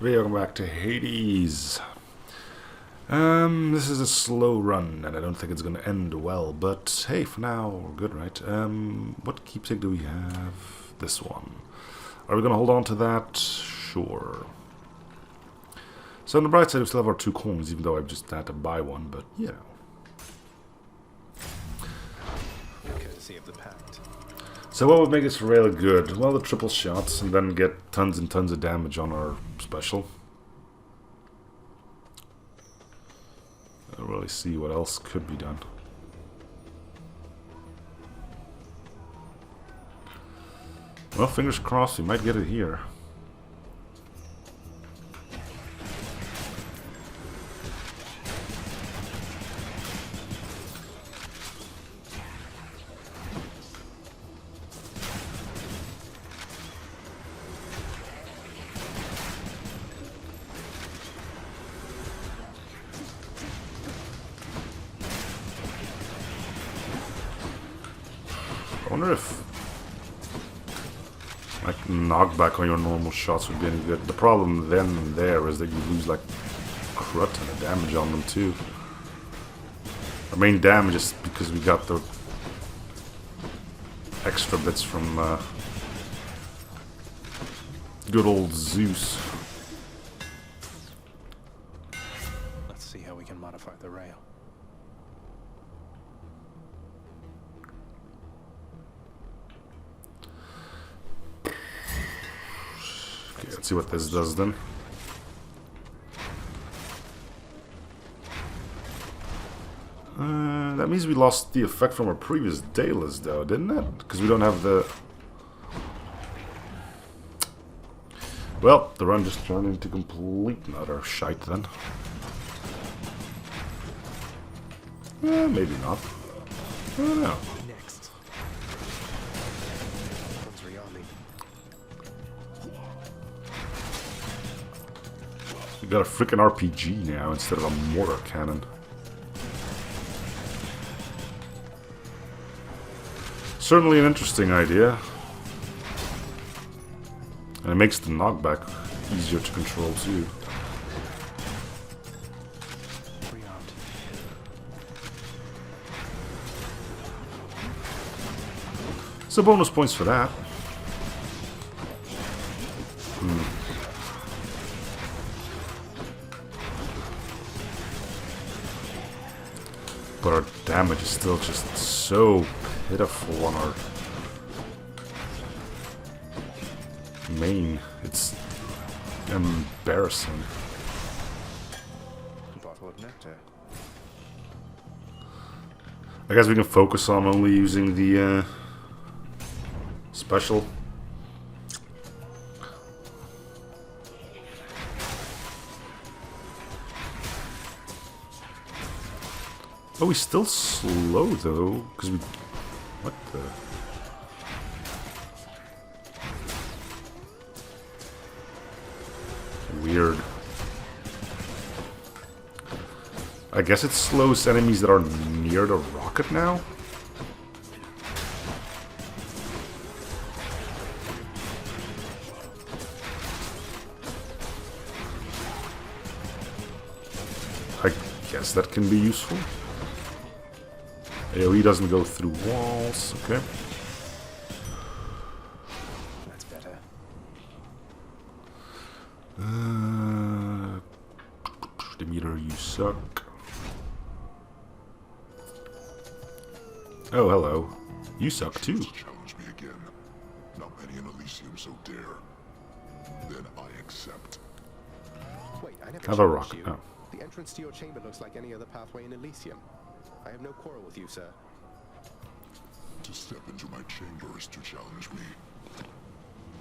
Welcome back to Hades. This is a slow run, and I don't think it's gonna end well, but hey, for now, we're good, right? What keepsake do we have? This one. Are we gonna hold on to that? Sure. So on the bright side, we still have our 2 coins, even though I've just had to buy one, but, you know. Courtesy of the pact. So what would make this really good? Well, the triple shots, and then get tons and tons of damage on our special. I don't really see what else could be done. Well, fingers crossed, we might get it here. I wonder if like knockback on your normal shots would be any good. The problem then and there is that you lose like crud ton of damage on them too. Our main damage is because we got the extra bits from good old Zeus. Let's see how we can modify the rail. Okay, let's see what this does then. That means we lost the effect from our previous Daedalus though, didn't it? Because we don't have the... Well, the run just turned into complete and utter shite then. Maybe not. I don't know. Next. Comes Riali. We got a freaking RPG now instead of a mortar cannon. Certainly an interesting idea. And it makes the knockback easier to control too. Rearmed. So bonus points for that. But our damage is still just so pitiful on our main. It's embarrassing. Bottle of nectar. I guess we can focus on only using the special. Oh, he's still slow though, because we... What the... Weird. I guess it slows enemies that are near the rocket now? I guess that can be useful. AoE doesn't go through walls, okay. That's better. Demeter, you suck. Oh, hello. You suck too. Challenge me again. Not many in Elysium so dare. Then I accept. Wait, I never Have a challenged rocket. you. Oh. The entrance to your chamber looks like any other pathway in Elysium. I have no quarrel with you, sir. To step into my chamber is to challenge me.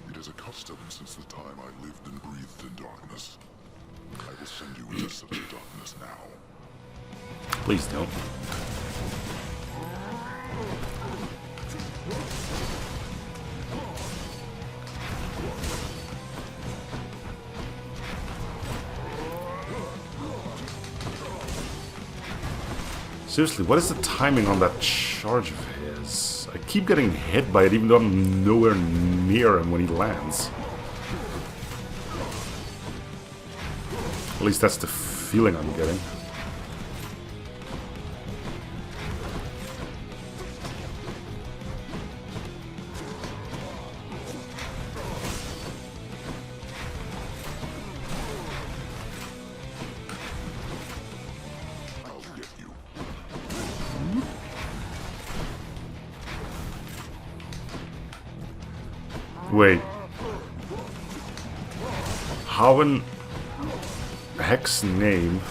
It is a custom since the time I lived and breathed in darkness. I will send you into such darkness now. Please don't. Seriously, what is the timing on that charge of his? I keep getting hit by it even though I'm nowhere near him when he lands. At least that's the feeling I'm getting. Wait. How in heck's name?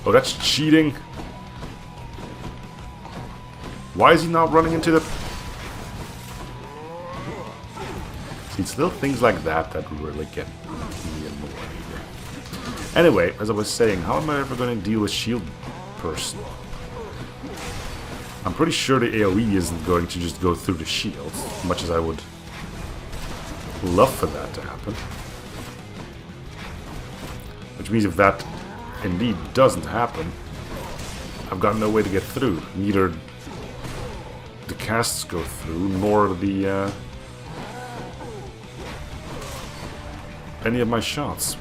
Oh, that's cheating. Why is he not running into the... See, it's little things like that that really get me annoyed. Anyway, as I was saying, how am I ever going to deal with shield person? I'm pretty sure the AoE isn't going to just go through the shield, as much as I would love for that to happen. Which means if that indeed doesn't happen, I've got no way to get through. Neither the casts go through, nor the any of my shots.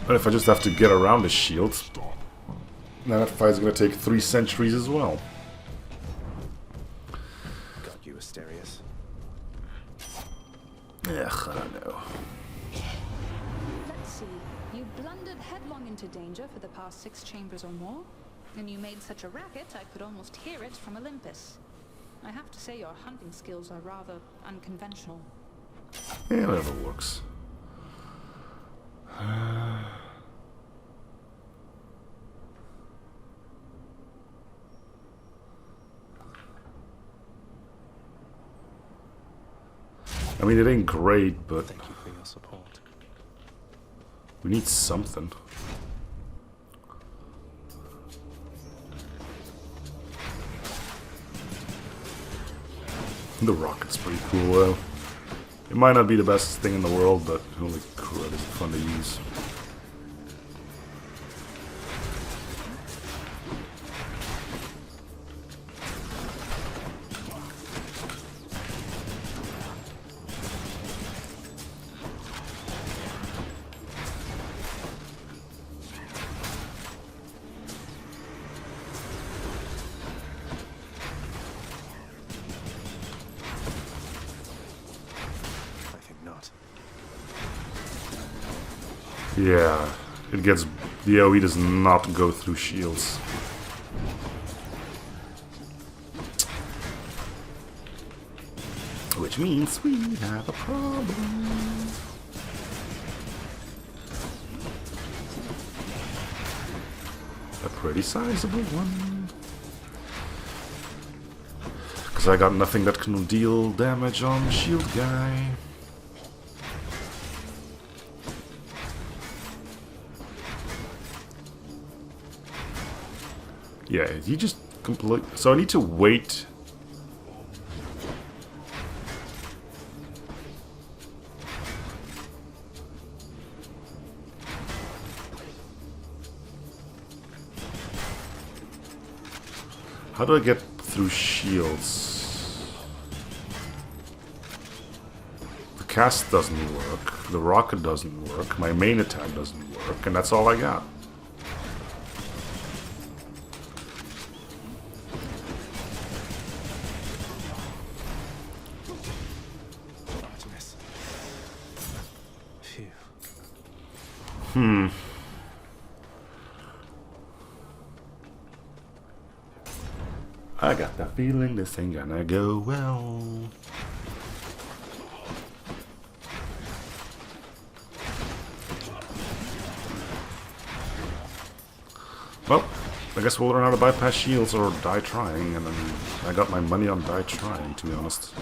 But if I just have to get around the shield, then that fight's gonna take 3 centuries as well. Got you, Asterius. Ugh, I don't know. Let's see. You blundered headlong into danger for the past 6 chambers or more, and you made such a racket I could almost hear it from Olympus. I have to say your hunting skills are rather unconventional. Yeah, whatever works. I mean, it ain't great, but Thank you for your support. we need something. The rocket's pretty cool, though. It might not be the best thing in the world, but holy crud, is it fun to use. Yeah, it gets... The AoE does not go through shields. Which means we have a problem. A pretty sizable one. Because I got nothing that can deal damage on shield guy. Yeah, he just completely... So I need to wait. How do I get through shields? The cast doesn't work. The rocket doesn't work. My main attack doesn't work. And that's all I got. I got the feeling this ain't gonna go well. Well, I guess we'll learn how to bypass shields or die trying, and then I got my money on die trying, to be honest.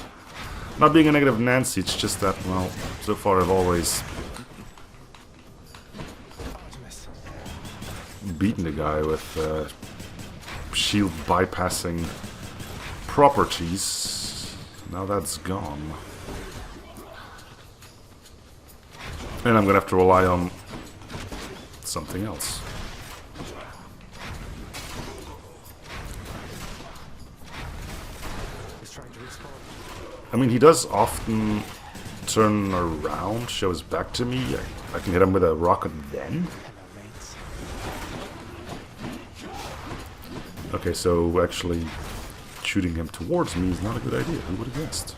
Not being a negative Nancy, it's just that, well, so far I've always beaten the guy with shield bypassing properties. Now that's gone. And I'm gonna have to rely on something else. I mean, he does often turn around, show his back to me, I can hit him with a rocket then? Hello, mates. Okay, so actually shooting him towards me is not a good idea. Who would have guessed?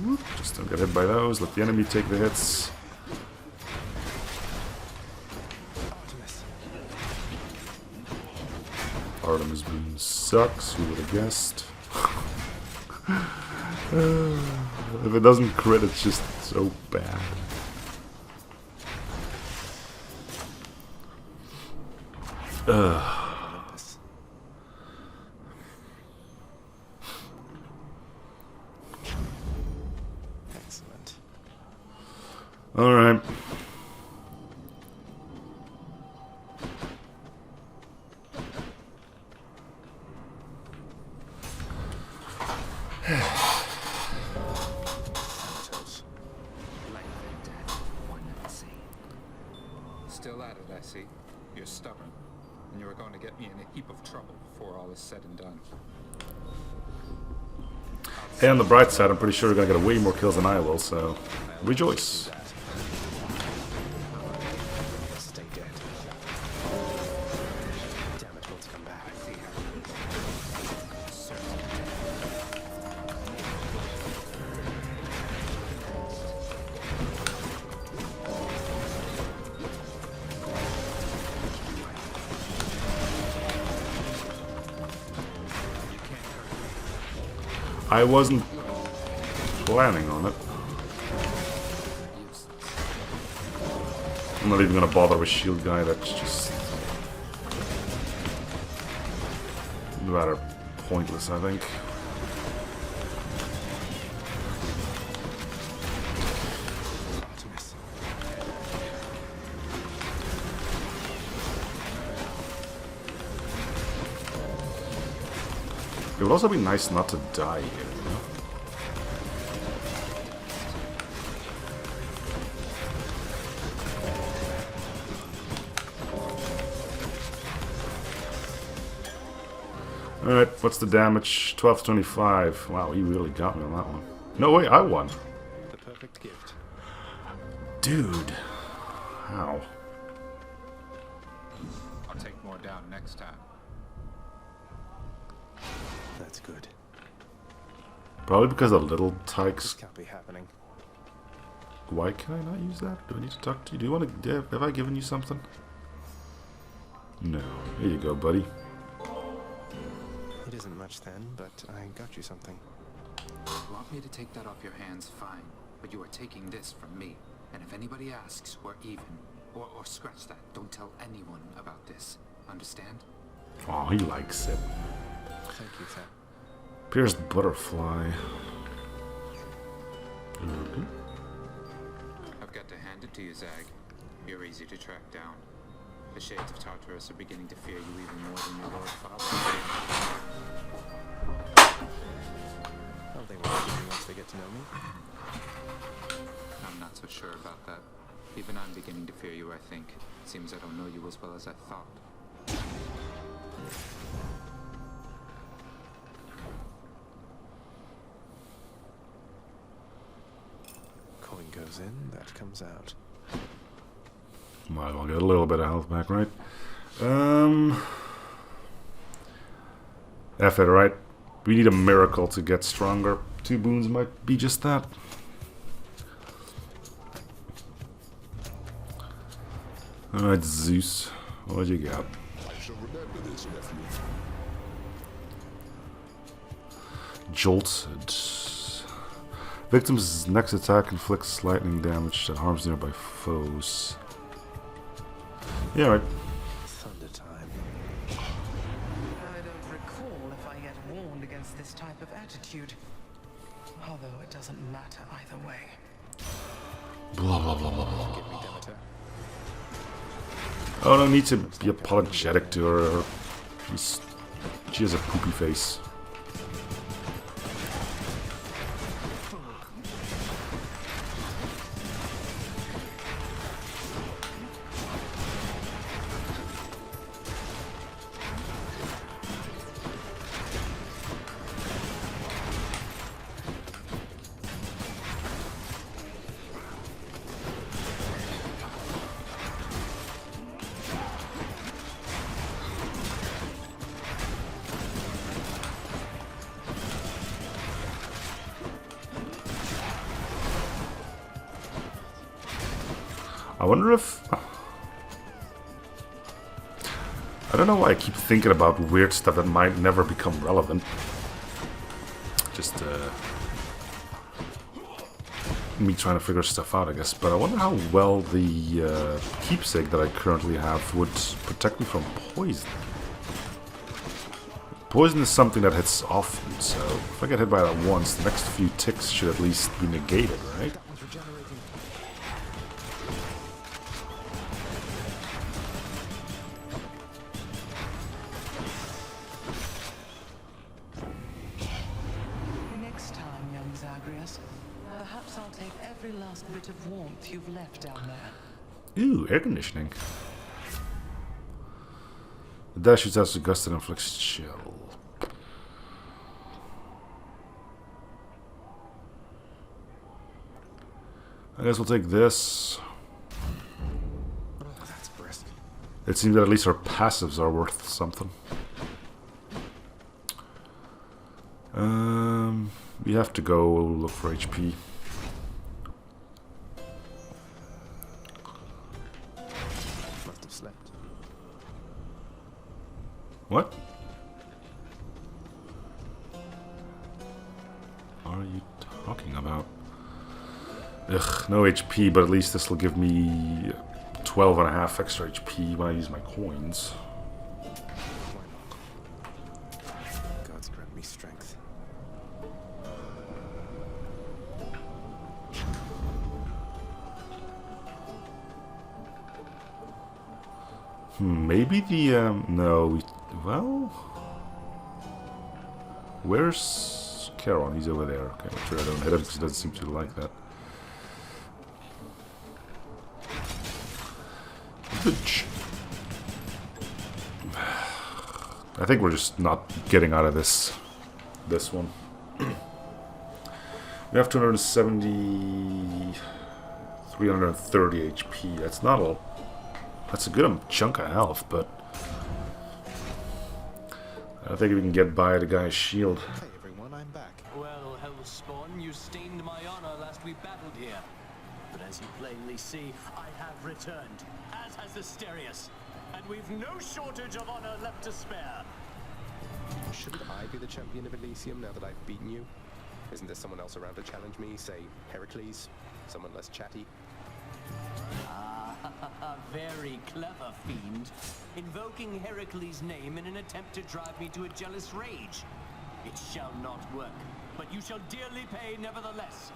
Whoop, just don't get hit by those. Let the enemy take the hits. Artemis Beam sucks. Who would have guessed? If it doesn't crit, it's just so bad. Excellent. All right. Still at it, I see. You're stubborn, and you are going to get me in a heap of trouble before all is said and done. Hey, on the bright side, I'm pretty sure you're gonna get way more kills than I will, so rejoice. Stay dead. Damn it, let's come back. I see how I wasn't planning on it. I'm not even gonna bother with shield guy, that's just rather pointless, I think. It would also be nice not to die here, you know? Alright, what's the damage? 12 to 25. Wow, he really got me on that one. No, wait, I won. The perfect gift. Dude. How? I'll take more down next time. That's good. Probably because the little This tykes. can't be happening. Why can I not use that? Do I need to talk to you? Do you want to? Have I given you something? No. Here you go, buddy. It isn't much then, but I got you something. You want me to take that off your hands? Fine. But you are taking this from me. And if anybody asks, we're even. Or scratch that. Don't tell anyone about this. Understand? Oh, he likes it. Thank you, sir. Pierced butterfly. I've got to hand it to you, Zag. You're easy to track down. The shades of Tartarus are beginning to fear you even more than your Lord Father. Oh, they will me once they get to know me. I'm not so sure about that. Even I'm beginning to fear you, I think. Seems I don't know you as well as I thought. Coin goes in, that comes out. Might as well get a little bit of health back, right? F it, right? We need a miracle to get stronger. 2 boons might be just that. Alright, Zeus. What you got? I shall remember this, nephew. Jolted. Victim's next attack inflicts lightning damage that harms nearby foes. Yeah, right. Thunder time. I don't recall if I yet warned against this type of attitude. Although it doesn't matter either way. Blah, blah, blah, blah, blah. Give me Demeter. Oh, no need to be apologetic to her. She has a poopy face. I wonder if... I don't know why I keep thinking about weird stuff that might never become relevant. Just me trying to figure stuff out, I guess. But I wonder how well the keepsake that I currently have would protect me from poison. Poison is something that hits often, so if I get hit by that once, the next few ticks should at least be negated, right? Next time, young Zagreus, perhaps I'll take every last bit of warmth you've left down there. Ooh, air conditioning. The dash shoots out a gust that inflicts chill. I guess we'll take this. Oh, that's brisk. It seems that at least our passives are worth something. We have to go look for HP. Must have slept. What? What are you talking about? Ugh, no HP, but at least this will give me 12.5 extra HP when I use my coins. God's grant me strength. Maybe the, no, well... Where's Charon? He's over there. Okay, I'm sure I don't hit him because he doesn't seem to like that. I think we're just not getting out of this one. We have 270, 330 HP. That's not a... That's a good chunk of health, but... I think we can get by the guy's shield. Hey everyone, I'm back. Well, Hellspawn, you stained my honor last we battled here. But as you plainly see, I have returned, as has Asterius. And we've no shortage of honor left to spare. Shouldn't I be the champion of Elysium now that I've beaten you? Isn't there someone else around to challenge me? Say, Heracles? Someone less chatty? Ah, very clever, fiend. Invoking Heracles' name in an attempt to drive me to a jealous rage. It shall not work, but you shall dearly pay nevertheless.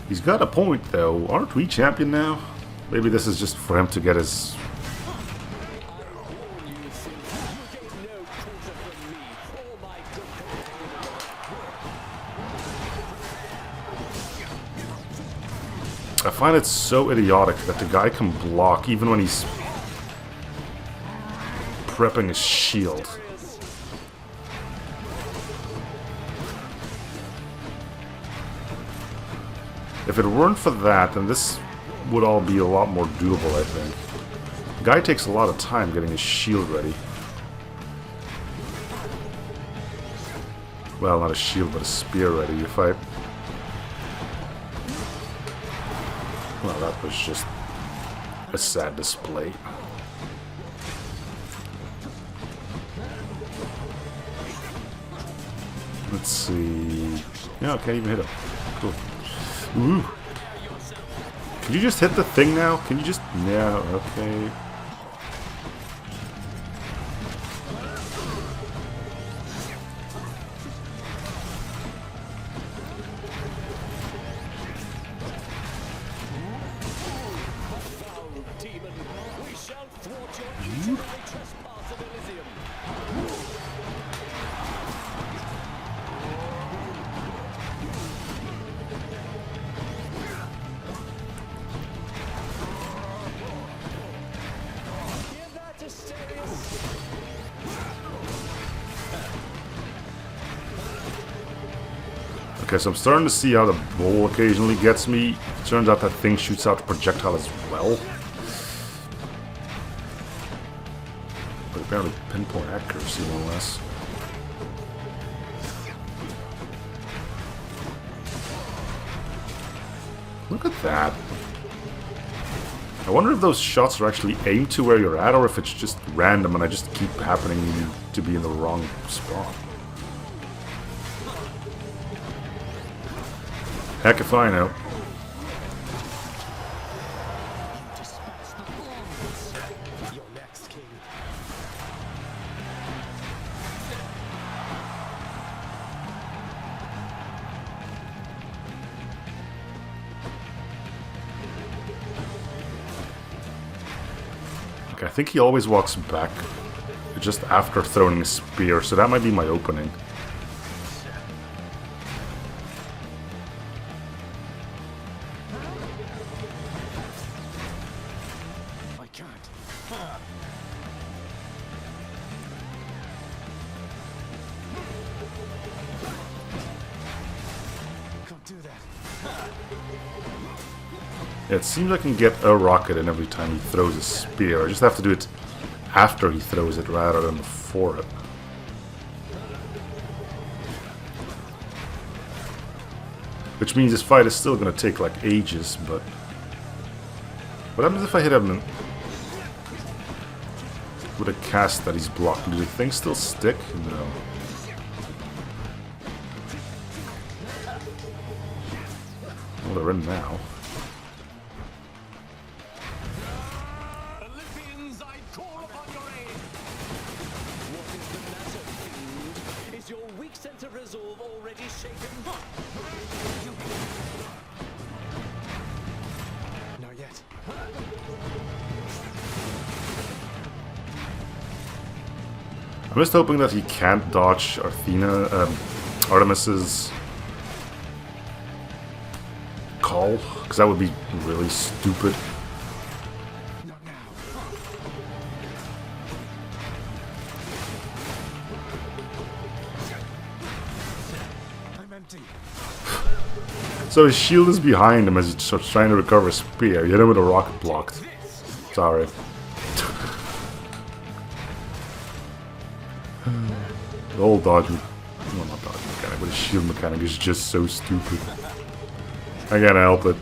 He's got a point, though. Aren't we champion now? Maybe this is just for him to get his... I find it so idiotic that the guy can block even when he's prepping his shield. If it weren't for that, then this would all be a lot more doable, I think. The guy takes a lot of time getting his shield ready. Well, not a shield, but a spear ready. If I... Well, that was just a sad display. Let's see... Yeah, I can't even hit him. Cool. Ooh. Can you just hit the thing now? Can you just... Yeah, okay. Okay, so I'm starting to see how the bowl occasionally gets me. Turns out that thing shoots out the projectile as well. But apparently pinpoint accuracy, no less. Look at that. I wonder if those shots are actually aimed to where you're at, or if it's just random and I just keep happening to be in the wrong spot. Heck if I know. You're next, King. Okay, I think he always walks back just after throwing a spear, so that might be my opening. I can't. Can't do that. Yeah, it seems I can get a rocket in every time he throws a spear. I just have to do it after he throws it rather than before it. Which means this fight is still going to take like ages, but... What happens if I hit him with a cast that he's blocked? Do the things still stick? No. Well, they're in now. Olympians, I call upon your aid. What is the matter, fiend? Is your weak sense of resolve already shaken? Not yet. I'm just hoping that he can't dodge Artemis's call, because that would be really stupid. Not now. I'm empty. So his shield is behind him as he starts trying to recover a spear. You hit him with a rocket blocked. Sorry. The whole dodge, well, not dodge mechanic, but his shield mechanic is just so stupid. I can't help it.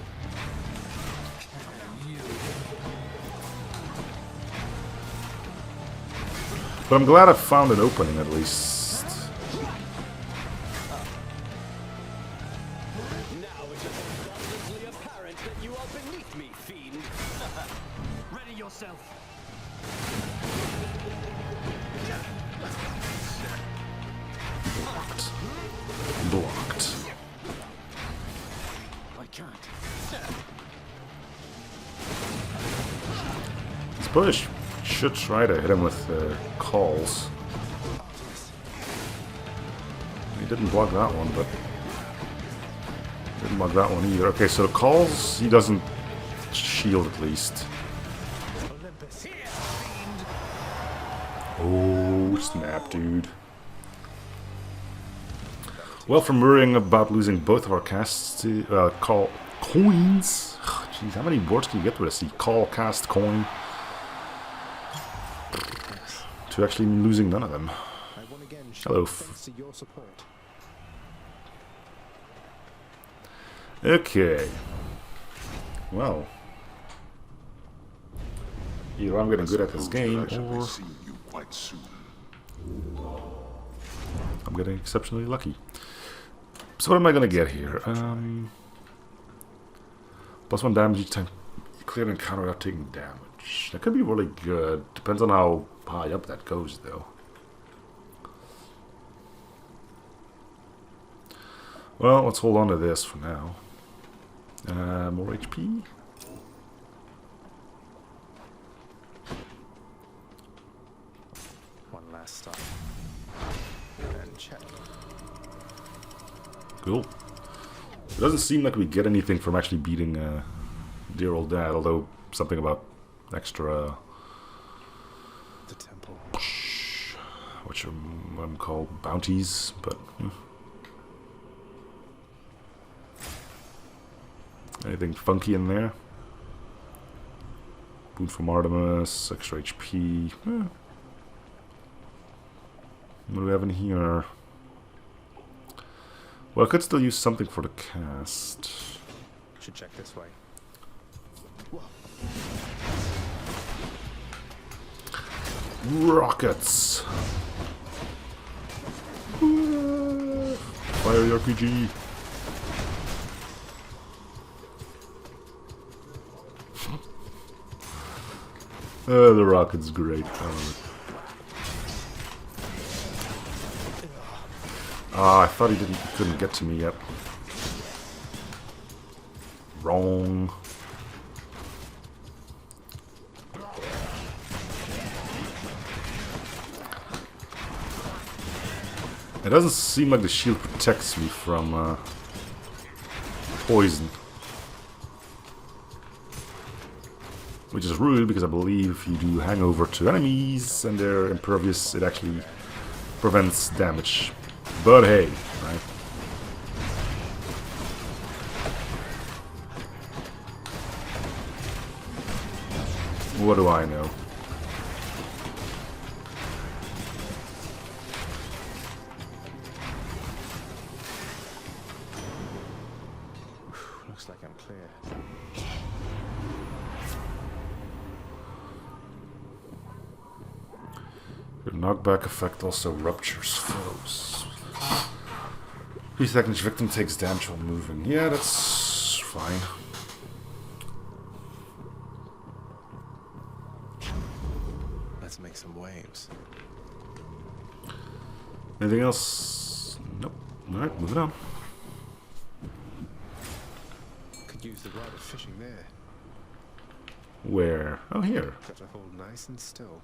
But I'm glad I found an opening at least. Now it is abundantly apparent that you are beneath me, fiend. Ready yourself. Blocked. I can't. I suppose I should try to hit him with calls. He didn't block that one, but didn't block that one either. Okay, so the calls he doesn't shield at least. Olympus, here, fiend. Oh snap, dude. Well, from worrying about losing both of our casts to call coins. Jeez, how many words can you get with a C? Call, cast, coin. To actually losing none of them. I won again. Hello. Thanks to your support. Okay. Well. Either I'm getting good at this game, I shall be or seeing you quite soon. I'm getting exceptionally lucky. So what am I gonna get here? +1 damage each time you clear an encounter without taking damage. That could be really good. Depends on how high up that goes, though. Well, let's hold on to this for now. More HP. One last stop. And check. Cool. It doesn't seem like we get anything from actually beating dear old dad, although something about extra, The temple. which I'm called bounties, but anything funky in there? Boon from Artemis, extra HP. What do we have in here? Well, I could still use something for the cast. Should check this way. Whoa. Rockets! Fire the RPG! The rocket's great. I love it. Ah, I thought he couldn't get to me yet. Wrong. It doesn't seem like the shield protects me from poison. Which is rude, because I believe if you do hangover to enemies and they're impervious, it actually prevents damage. But hey, right? What do I know? Looks like I'm clear. The knockback effect also ruptures foes. 3 seconds, victim takes damage while moving. Yeah, that's fine. Let's make some waves. Anything else? Nope. Alright, moving on. Could use the rod of fishing there. Where? Oh, here. Got to hold nice and still.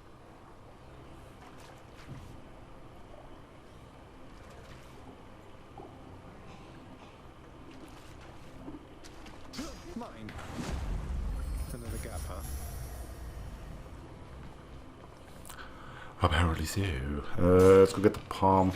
Mine. Another gap, huh? Apparently so. Let's go get the palm.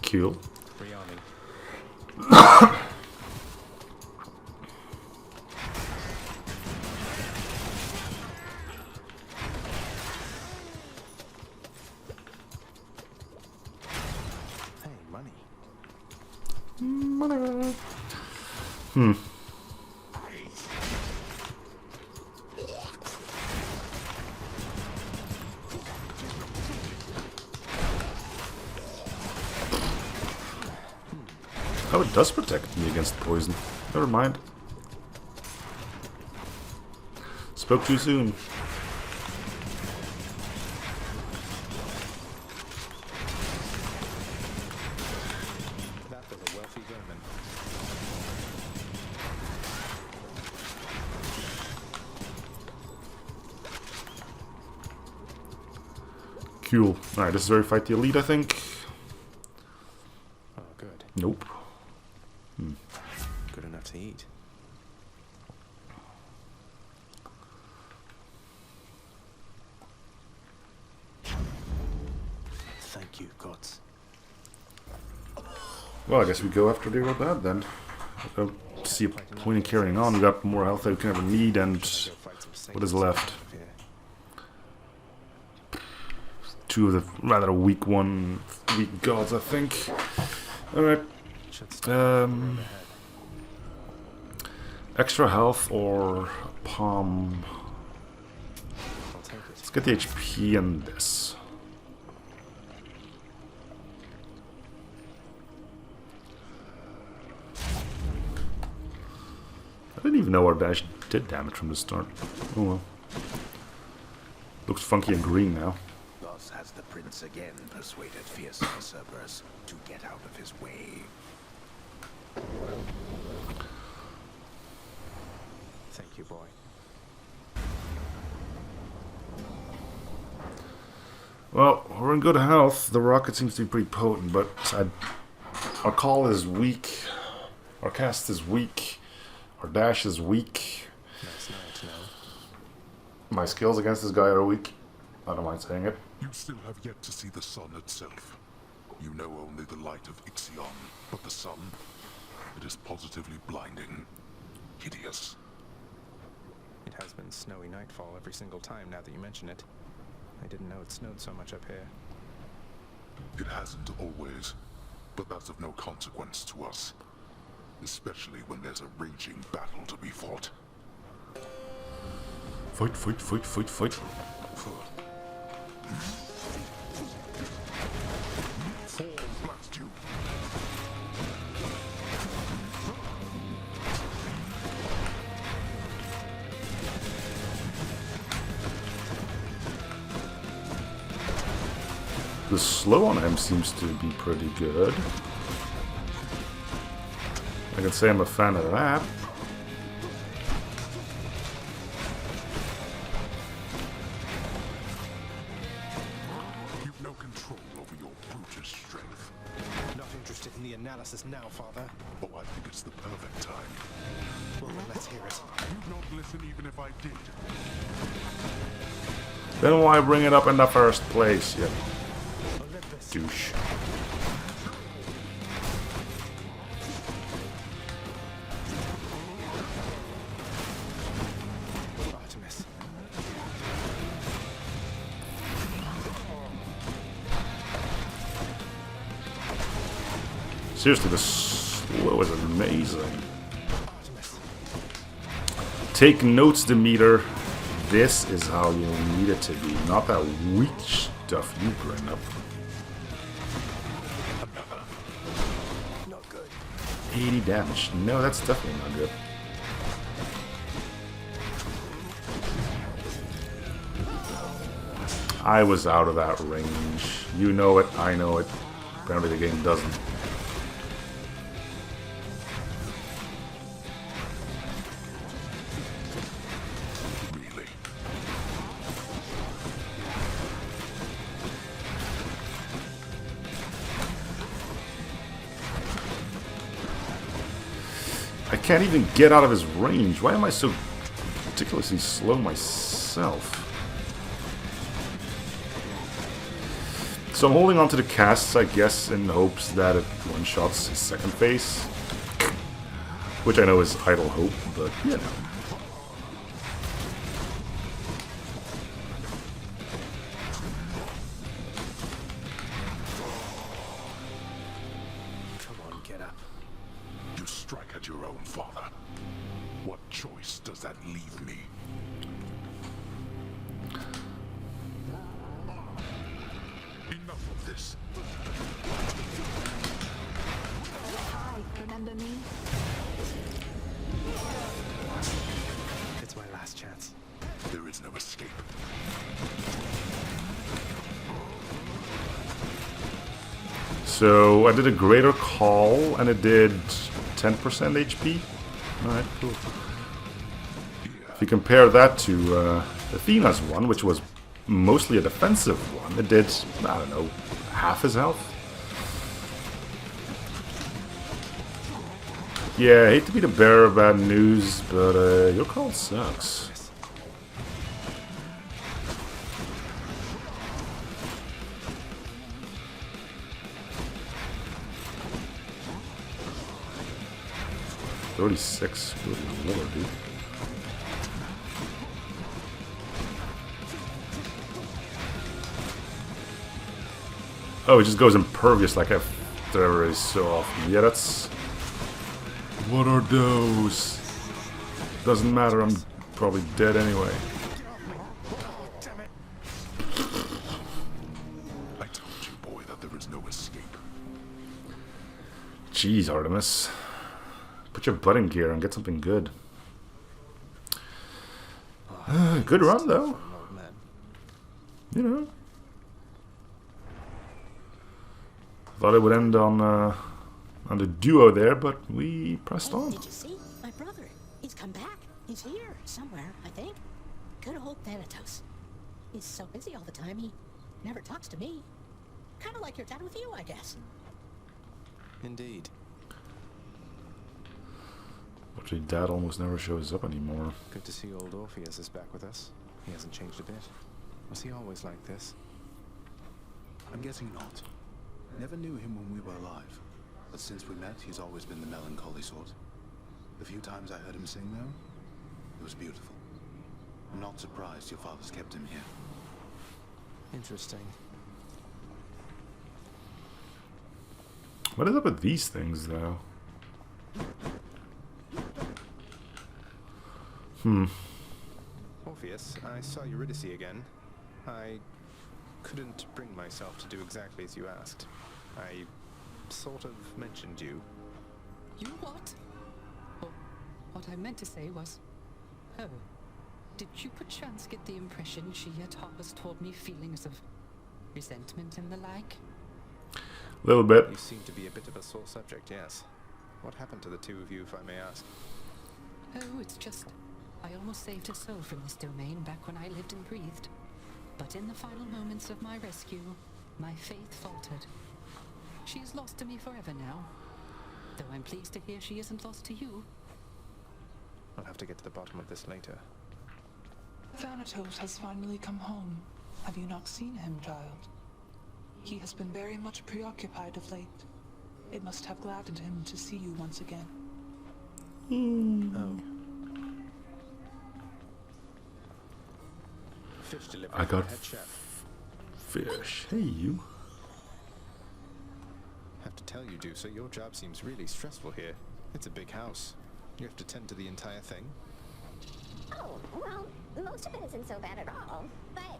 Cool. Rearming. Hey, money. Oh, it does protect me against poison. Never mind. Spoke too soon. That was a wealthy vermin. Cool. Alright, this is where we fight the elite, I think. Oh, good. Nope. Good enough to eat. Thank you, gods. Well, I guess we go after they were bad then. I don't see a point in carrying on. We got more health than we can ever need, and what is left? Two of the rather weak gods, I think. Alright. Extra health or palm. I'll take it. Let's get the HP and this. I didn't even know our dash did damage from the start. Oh well. Looks funky and green now. Thus has the prince again persuaded fierce usurpers to get out of his way. Thank you, boy. Well, we're in good health. The rocket seems to be pretty potent, but our call is weak. Our cast is weak. Our dash is weak. Nice to know. My skills against this guy are weak. I don't mind saying it. You still have yet to see the sun itself. You know only the light of Ixion, but the sun, it is positively blinding, hideous. It has been snowy nightfall every single time now that you mention it. I didn't know it snowed so much up here. It hasn't always, but that's of no consequence to us. Especially when there's a raging battle to be fought. Fight, fight, fight, fight, fight. Fall blast you. The slow on him seems to be pretty good. I can say I'm a fan of that. You've no control over your brutish strength. Not interested in the analysis now, Father. Oh, I think it's the perfect time. Well, then let's hear it. You'd not listen even if I did. Then why bring it up in the first place, you Olympus. douche? Artemis. Seriously, the slow is amazing. Artemis. Take notes, Demeter. This is how you need it to be, not that weak stuff you bring up. Not good. 80 damage. No, that's definitely not good. I was out of that range. You know it, I know it. Apparently the game doesn't. Really? I can't even get out of his range. Why am I so ridiculously slow myself? So I'm holding on to the casts, I guess, in hopes that it one-shots his second phase. Which I know is idle hope, but you know. Come on, get up. You strike at your own father. What choice does that leave me? Enough of this. Hi, remember me? It's my last chance. There is no escape. So I did a greater call and it did 10% HP. Alright, cool. If you compare that to Athena's one, which was mostly a defensive one, it did, I don't know, half his health. Yeah, I hate to be the bearer of bad news, but your call sucks. $36. Good lord, dude. Oh, it just goes impervious like after so often. Yeah, that's... What are those? Doesn't matter, I'm probably dead anyway. Damn it. I told you, boy, that there is no escape. Jeez, Artemis. Put your butt in gear and get something good. Good run, though. Old man. You know. Thought it would end on the duo there, but we pressed Hey, on. did you see? My brother. He's come back. He's here somewhere, I think. Good old Thanatos. He's so busy all the time, he never talks to me. Kind of like your dad with you, I guess. Indeed. Actually, Dad almost never shows up anymore. Good to see old Orpheus is back with us. He hasn't changed a bit. Was he always like this? I'm guessing not. Never knew him when we were alive. But since we met, he's always been the melancholy sort. The few times I heard him sing, though, it was beautiful. I'm not surprised your father's kept him here. Interesting. What is up with these things, though? Orpheus, I saw Eurydice again. I couldn't bring myself to do exactly as you asked. I sort of mentioned you. You what? Oh, what I meant to say was... Oh, did you perchance get the impression she yet harbors toward me feelings of resentment and the like? A little bit. You seem to be a bit of a sore subject, yes. What happened to the two of you, if I may ask? Oh, it's just... I almost saved her soul from this domain back when I lived and breathed. But in the final moments of my rescue, my faith faltered. She is lost to me forever now. Though I'm pleased to hear she isn't lost to you. I'll have to get to the bottom of this later. Thanatos has finally come home. Have you not seen him, child? He has been very much preoccupied of late. It must have gladdened him to see you once again. Oh. Fish delivery I for the got head chef. fish. Hey, you. Have to tell you, Deucer, your job seems really stressful here. It's a big house. You have to tend to the entire thing. Oh, well, most of it isn't so bad at all. But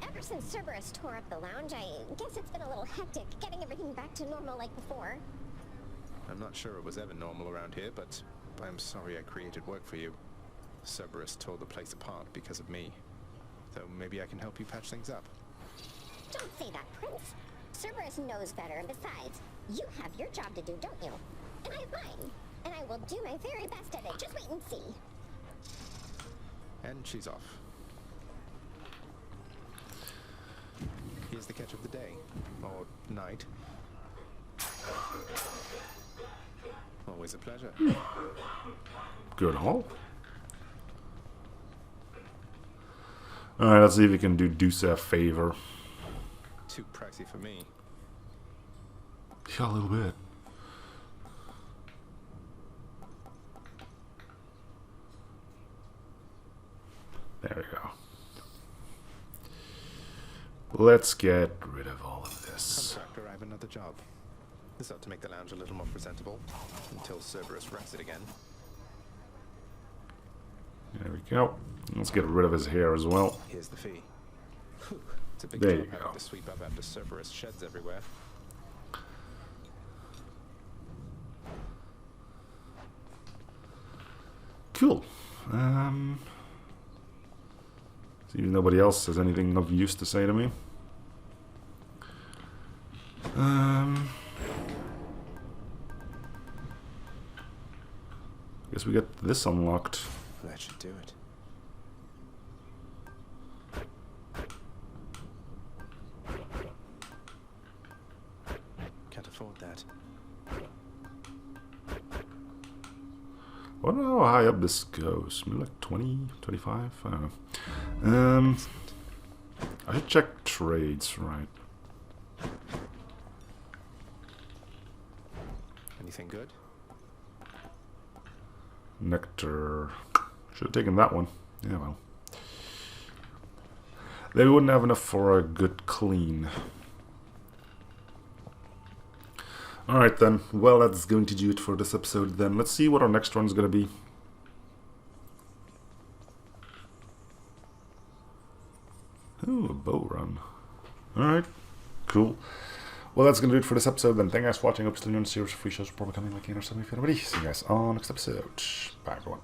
ever since Cerberus tore up the lounge, I guess it's been a little hectic getting everything back to normal like before. I'm not sure it was ever normal around here, but I'm sorry I created work for you. Cerberus tore the place apart because of me. Though maybe I can help you patch things up. Don't say that, Prince. Cerberus knows better, and besides, you have your job to do, don't you? And I have mine. And I will do my very best at it. Just wait and see. And she's off. Here's the catch of the day. Or night. Always a pleasure. Good haul. Alright, let's see if we can do Deuce a favor. Too pricey for me. Yeah, a little bit. There we go. Let's get rid of all of this. Contractor, I have another job. This ought to make the lounge a little more presentable until Cerberus wrecks it again. There we go. Let's get rid of his hair as well. Here's the fee. Whew, it's a big There job you having go. to sweep up after Cerberus sheds everywhere. Cool. See if nobody else has anything of use to say to me. Guess we get this unlocked. That should do it. Can't afford that. I don't know how high up this goes. Maybe like 20, 25? I don't know. I should check trades, right? Anything good? Nectar. Should have taken that one. Yeah, well. They wouldn't have enough for a good clean. Alright then. Well, that's going to do it for this episode then. Let's see what our next one's going to be. Ooh, a bow run. Alright. Cool. Well, that's going to do it for this episode then. Thank you guys for watching. Hope you're still new on the series of free shows. Probably coming like 8 or 7 if you're ready. See you guys on next episode. Bye, everyone.